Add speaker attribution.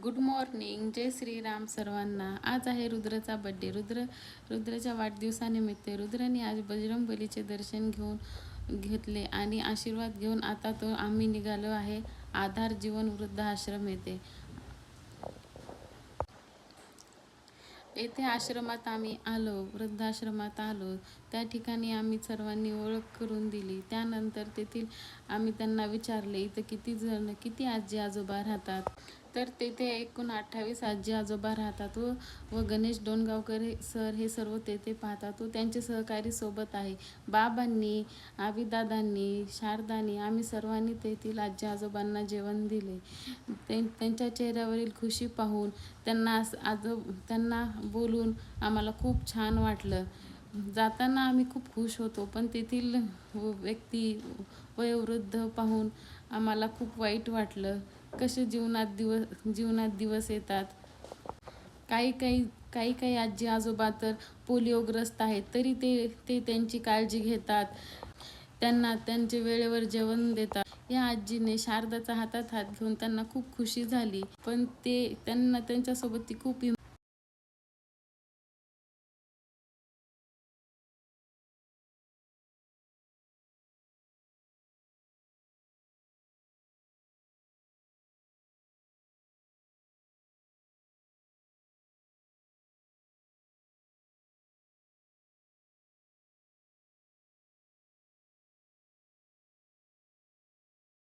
Speaker 1: Good morning, जय श्रीराम सर्वांना. आज आहे रुद्रचा बड्डे. रुद्रच्या वाढदिवसानिमित्त रुद्राने आज बजरंगबलीचे दर्शन घेतले आणि आशीर्वाद घेऊन आता आम्ही निघालो आहे आधार जीवन वृद्धाश्रम येथे आश्रमात आम्ही वृद्धाश्रमात आलो. त्या ठिकाणी आम्ही सर्वांनी ओळख करून दिली. त्यानंतर तेथील आम्ही त्यांना विचारले, इथं किती आजी आजोबा राहतात. तर तेथे एकूण 28 आजी आजोबा राहतात व गणेश डोणगावकर सर हे सर्व तेथे पाहतात व त्यांचे सहकारी सोबत आहे. बाबांनी, आविदादांनी, शारदांनी आम्ही सर्वांनी तेथील आजी आजोबांना जेवण दिले. त्यांच्या चेहऱ्यावरील खुशी पाहून त्यांना बोलून आम्हाला खूप छान वाटलं. जाताना आम्ही खूप खुश होतो, पण तेथील व्यक्ती वयोवृद्ध पाहून आम्हाला खूप वाईट वाटलं. कसे जीवनात दिवस येतात. काही आजी आजोबा तर पोलिओग्रस्त आहेत, तरी ते त्यांची काळजी घेतात. त्यांना त्यांचे वेळेवर जेवण देतात. या आजीने शारदाचा हातात हात घेऊन त्यांना खूप खुशी झाली, पण त्यांच्यासोबत ती खूप